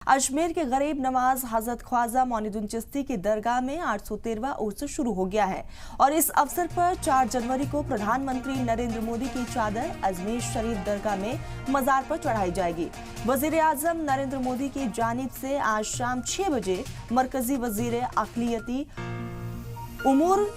अजमेर के गरीब नवाज हजरत ख्वाजा मोइनुद्दीन चिश्ती की दरगाह में 813वां उर्स शुरू हो गया है और इस अवसर पर 4 जनवरी को प्रधानमंत्री नरेंद्र मोदी की चादर अजमेर शरीफ दरगाह में मजार पर चढ़ाई जाएगी। वजीर आजम नरेंद्र मोदी की जानिब से आज शाम 6 बजे मरकजी वजीर अक़लियती उमूर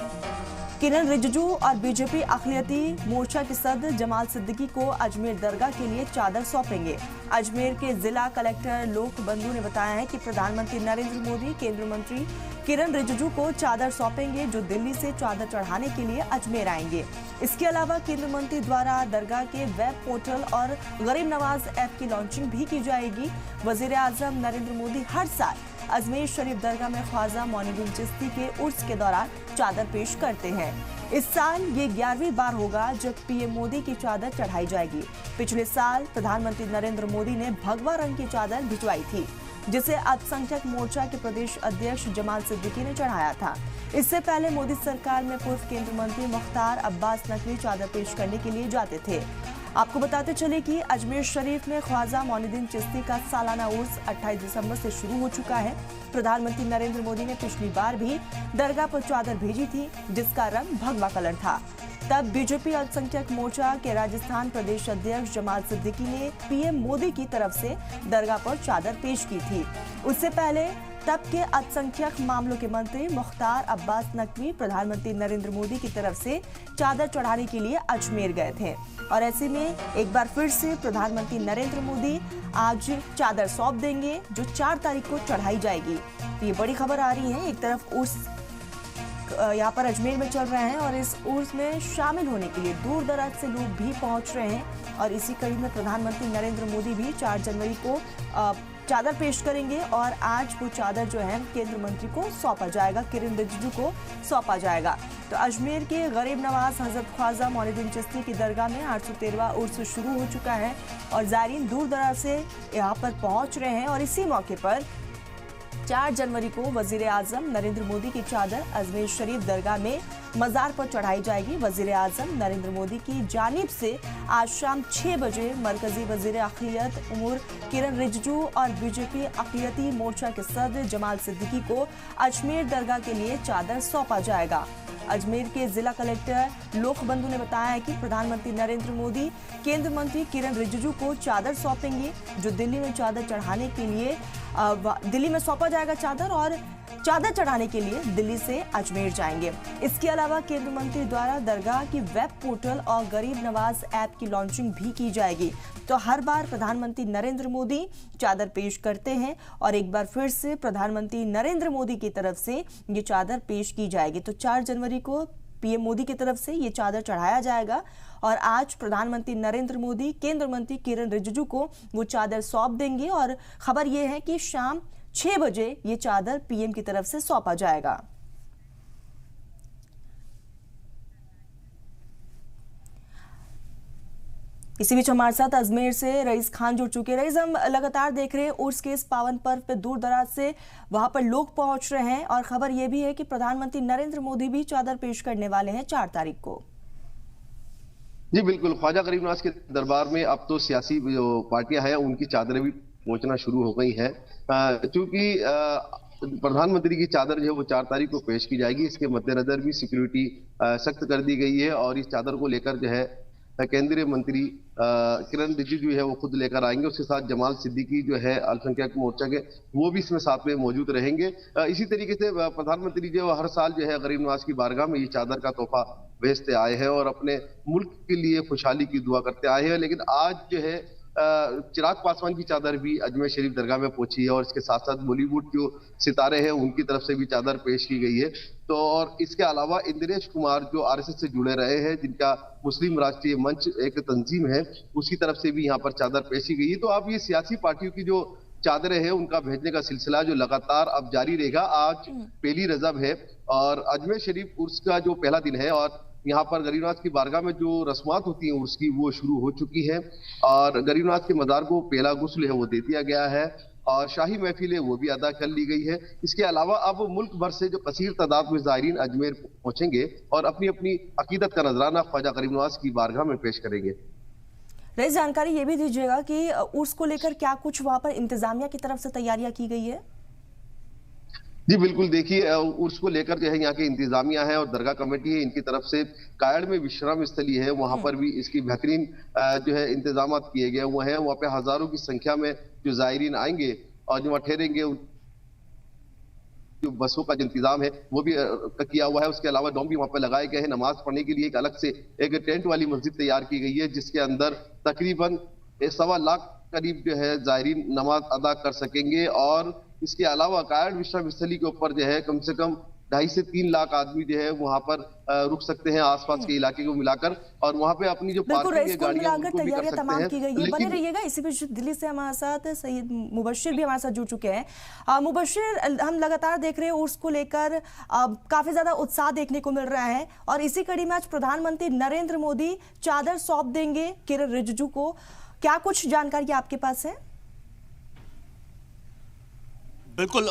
किरण रिजिजू और बीजेपी अक़लियती मोर्चा के सदर जमाल सिद्दीकी को अजमेर दरगाह के लिए चादर सौंपेंगे। अजमेर के जिला कलेक्टर लोक बंधु ने बताया है कि प्रधानमंत्री नरेंद्र मोदी केंद्रीय मंत्री किरण रिजिजू को चादर सौंपेंगे, जो दिल्ली से चादर चढ़ाने के लिए अजमेर आएंगे। इसके अलावा केंद्रीय मंत्री द्वारा दरगाह के वेब पोर्टल और गरीब नवाज ऐप की लॉन्चिंग भी की जाएगी। वजीर आजम नरेंद्र मोदी हर साल अजमेर शरीफ दरगाह में ख्वाजा मोइनुद्दीन चिश्ती के उर्स के दौरान चादर पेश करते हैं। इस साल ये 11वीं बार होगा जब पीएम मोदी की चादर चढ़ाई जाएगी। पिछले साल प्रधानमंत्री नरेंद्र मोदी ने भगवा रंग की चादर भिजवाई थी, जिसे अल्पसंख्यक मोर्चा के प्रदेश अध्यक्ष जमाल सिद्दीकी ने चढ़ाया था। इससे पहले मोदी सरकार में पूर्व केंद्रीय मंत्री मुख्तार अब्बास नकवी चादर पेश करने के लिए जाते थे। आपको बताते चले कि अजमेर शरीफ में ख्वाजा मोइनुद्दीन चिश्ती का सालाना उर्स 28 दिसंबर से शुरू हो चुका है। प्रधानमंत्री नरेंद्र मोदी ने पिछली बार भी दरगाह पर चादर भेजी थी, जिसका रंग भगवा कलर था। तब बीजेपी अल्पसंख्यक मोर्चा के राजस्थान प्रदेश अध्यक्ष जमाल सिद्दीकी ने पीएम मोदी की तरफ से दरगाह पर चादर पेश की थी। उससे पहले तब के अल्पसंख्यक मामलों के मंत्री मुख्तार अब्बास नकवी प्रधानमंत्री नरेंद्र मोदी की तरफ से चादर चढ़ाने के लिए अजमेर गए थे और ऐसे में एक बार फिर से प्रधानमंत्री नरेंद्र मोदी आज चादर सौंप देंगे, जो 4 तारीख को चढ़ाई जाएगी। तो ये बड़ी खबर आ रही है। एक तरफ उर्स यहाँ पर अजमेर में चल रहे हैं और इस उर्स में शामिल होने के लिए दूर दराज से लोग भी पहुंच रहे हैं और इसी कड़ी में प्रधानमंत्री नरेंद्र मोदी भी 4 जनवरी को चादर पेश करेंगे और आज वो चादर जो है केंद्रीय मंत्री को सौंपा जाएगा, किरण रिजिजू को सौंपा जाएगा। तो अजमेर के गरीब नवाज हजरत ख्वाजा मोइनुद्दीन चिश्ती की दरगाह में 813वां उर्स शुरू हो चुका है और ज़ायरीन दूर दराज से यहाँ पर पहुंच रहे हैं और इसी मौके पर 4 जनवरी को वजीर आजम नरेंद्र मोदी की चादर अजमेर शरीफ दरगाह में मजार पर चढ़ाई जाएगी। वजीर आजम नरेंद्र मोदी की जानिब से आज शाम 6 बजे मरकजी वजीर अक़लियत उमूर किरण रिजिजू और बीजेपी अक़लियती मोर्चा के सदर जमाल सिद्दीकी को अजमेर दरगाह के लिए चादर सौंपा जाएगा। अजमेर के जिला कलेक्टर लोक बंधु ने बताया है कि प्रधानमंत्री नरेंद्र मोदी केंद्रीय मंत्री किरण रिजिजू को चादर सौंपेंगे, जो दिल्ली में चादर चढ़ाने के लिए दिल्ली में सौंपा जाएगा चादर और चादर चढ़ाने के लिए दिल्ली से अजमेर जाएंगे। इसके अलावा केंद्रीय मंत्री द्वारा दरगाह की वेब पोर्टल और गरीब नवाज ऐप की लॉन्चिंग भी की जाएगी। तो हर बार प्रधानमंत्री नरेंद्र मोदी चादर पेश करते हैं और एक बार फिर से प्रधानमंत्री नरेंद्र मोदी की तरफ से ये चादर पेश की जाएगी। तो 4 जनवरी को पीएम मोदी की तरफ से ये चादर चढ़ाया जाएगा और आज प्रधानमंत्री नरेंद्र मोदी केंद्रीय मंत्री किरण रिजिजू को वो चादर सौंप देंगे और खबर ये है कि शाम 6 बजे ये चादर पीएम की तरफ से सौंपा जाएगा। इसी बीच हमारे साथ अजमेर से रईस खान जुड़ चुके हैं। रईस, हम लगातार देख रहे हैं उर्स के इस पावन पर्व पे दूर दराज से वहां पर लोग पहुंच रहे हैं और खबर यह भी है कि प्रधानमंत्री नरेंद्र मोदी भी चादर पेश करने वाले हैं 4 तारीख को। जी बिल्कुल, ख्वाजा गरीब नवाज के दरबार में अब तो सियासी जो पार्टियां हैं उनकी चादरें भी पहुंचना शुरू हो गई है। चूंकि प्रधानमंत्री की चादर जो है वो 4 तारीख को पेश की जाएगी, इसके मद्देनजर भी सिक्योरिटी सख्त कर दी गई है और इस चादर को लेकर जो है केंद्रीय मंत्री किरण रिजिजू है वो खुद लेकर आएंगे। उसके साथ जमाल सिद्दीकी जो है अल्पसंख्यक मोर्चा के, वो भी इसमें साथ में मौजूद रहेंगे। इसी तरीके से प्रधानमंत्री जो हर साल जो है गरीब नवाज की बारगाह में ये चादर का तोहफा भेजते आए हैं और अपने मुल्क के लिए खुशहाली की दुआ करते आए हैं। लेकिन आज जो है चिराग पासवान की चादर भी अजमेर शरीफ दरगाह में पहुंची है और इसके साथ साथ बॉलीवुड जो सितारे हैं उनकी तरफ से भी चादर पेश की गई है। तो और इसके अलावा इंद्रेश कुमार जो आरएसएस से जुड़े रहे हैं, जिनका मुस्लिम राष्ट्रीय मंच एक तंजीम है, उसकी तरफ से भी यहाँ पर चादर पेश की गई है। तो अब ये सियासी पार्टियों की जो चादरें हैं उनका भेजने का सिलसिला जो लगातार अब जारी रहेगा। आज पहली रजब है और अजमेर शरीफ उर्स का जो पहला दिन है और यहाँ पर गरीब नवाज की बारगाह में जो रस्मात होती हैं उर्स की वो शुरू हो चुकी है और गरीब नवाज के मजार को पहला गुस्ल है वो दे दिया गया है और शाही महफिल है वो भी अदा कर ली गई है। इसके अलावा अब मुल्क भर से जो कसीर तादाद में ज़ायरीन अजमेर पहुंचेंगे और अपनी अपनी अकीदत का नजराना ख्वाजा गरीब नवाज की बारगाह में पेश करेंगे। रईस, जानकारी ये भी दीजिएगा कि उर्स को लेकर क्या कुछ वहां पर इंतजामिया की तरफ से तैयारियां की गई है? जी बिल्कुल, देखिए उर्स को लेकर जो है यहाँ की इंतजामिया है और दरगाह कमेटी है, इनकी तरफ से कायड़ में विश्राम स्थली है, वहां पर भी इसकी बेहतरीन जो है इंतजाम किए गए हुए हैं। वहां पे हजारों की संख्या में जो जायरीन आएंगे और जो वहाँ ठहरेंगे, जो बसों का जो इंतजाम है वो भी किया हुआ है। उसके अलावा डोम भी वहां पे लगाए गए हैं। नमाज पढ़ने के लिए एक अलग से एक टेंट वाली मस्जिद तैयार की गई है, जिसके अंदर तकरीबन 1.25 लाख करीब जो है जायरीन नमाज अदा कर सकेंगे। और इसके अलावा कायड़ विश्राम स्थली के ऊपर जो है कम से कम 2.5 से 3 लाख आदमी जो है वहां पर रुक सकते हैं, आसपास के इलाके को मिलाकर, और वहां पे अपनी जो बिल्कुल, पार्किंग है कुल गाड़ियां मिलाकर उनको भी कर तैयारियां सकते तमाम हैं। की गई है। बने लेकिन रहिएगा, इसी बीच दिल्ली से हमारे साथ सैयद मुबश्शिर भी हमारे साथ जुड़ चुके हैं। मुबश्शिर, हम लगातार देख रहे हैं उर्स को लेकर काफी ज्यादा उत्साह देखने को मिल रहा है, और इसी कड़ी में आज प्रधानमंत्री नरेंद्र मोदी चादर सौंप देंगे किरण रिजिजू को। क्या कुछ जानकारी आपके पास है? बिल्कुल,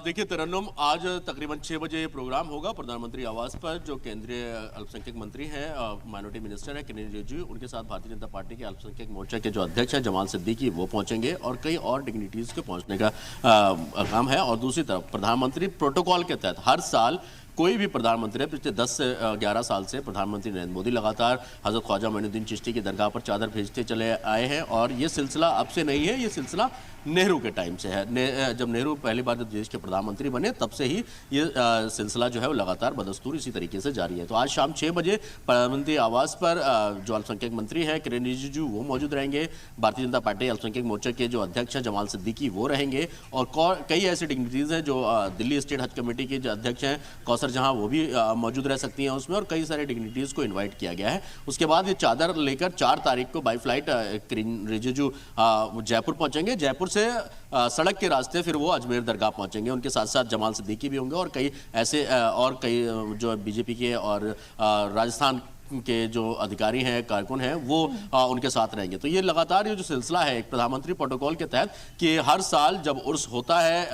देखिए तरन्नुम, आज तकरीबन 6 बजे प्रोग्राम होगा प्रधानमंत्री आवास पर। जो केंद्रीय अल्पसंख्यक मंत्री हैं, माइनॉरिटी मिनिस्टर है किरण रिजिजू, उनके साथ भारतीय जनता पार्टी के अल्पसंख्यक मोर्चा के जो अध्यक्ष हैं जमाल सिद्दीकी, वो पहुंचेंगे और कई और डिग्निटीज के पहुंचने का काम है। और दूसरी तरफ प्रधानमंत्री प्रोटोकॉल के तहत हर साल कोई भी प्रधानमंत्री है, पिछले 10 से 11 साल से प्रधानमंत्री नरेंद्र मोदी लगातार हजरत ख्वाजा मोइनुद्दीन चिश्ती की दरगाह पर चादर भेजते चले आए हैं। और ये सिलसिला अब से नहीं है, ये सिलसिला नेहरू के टाइम से है। जब नेहरू पहली बार जब देश के प्रधानमंत्री बने, तब से ही ये सिलसिला जो है वो लगातार बदस्तूर इसी तरीके से जारी है। तो आज शाम 6 बजे प्रधानमंत्री आवास पर जो अल्पसंख्यक मंत्री है किरण रिजिजू, वो मौजूद रहेंगे। भारतीय जनता पार्टी अल्पसंख्यक मोर्चा के जो अध्यक्ष हैं जमाल सिद्दीकी, वो रहेंगे। और कई ऐसी डिग्निटीज हैं जो दिल्ली स्टेट हज कमेटी के जो अध्यक्ष हैं कौसर जहां, वो भी मौजूद रह सकती हैं उसमें, और कई सारे डिग्निटीज को इनवाइट किया गया है। उसके बाद ये चादर लेकर 4 तारीख को बाई फ्लाइट किरण रिजिजू जयपुर पहुंचेंगे। जयपुर से सड़क के रास्ते फिर वो अजमेर दरगाह पहुंचेंगे। उनके साथ साथ जमाल सिद्दीकी भी होंगे और कई ऐसे और कई जो बीजेपी के और राजस्थान के जो अधिकारी हैं, कारकुन हैं, वो उनके साथ रहेंगे। तो ये लगातार ये जो सिलसिला है एक प्रधानमंत्री प्रोटोकॉल के तहत कि हर साल जब उर्स होता है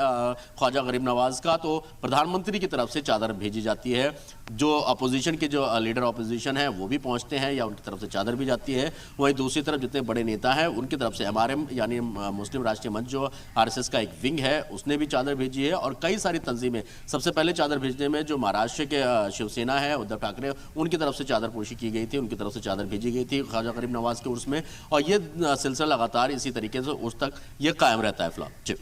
ख्वाजा गरीब नवाज का, तो प्रधानमंत्री की तरफ से चादर भेजी जाती है। जो अपोजिशन के जो लीडर अपोजिशन है वो भी पहुंचते हैं या उनकी तरफ से चादर भी जाती है। वहीं दूसरी तरफ जितने बड़े नेता हैं उनकी तरफ से MRM यानी मुस्लिम राष्ट्रीय मंच जो RSS का एक विंग है, उसने भी चादर भेजी है। और कई सारी तंजीमें, सबसे पहले चादर भेजने में जो महाराष्ट्र के शिवसेना है, उद्धव ठाकरे, उनकी तरफ से चादर की गई थी, उनकी तरफ से चादर भेजी गई थी ख्वाजा गरीब नवाज के उर्स में। और ये सिलसिला लगातार इसी तरीके से उस तक ये कायम रहता है फिलहाल। जी।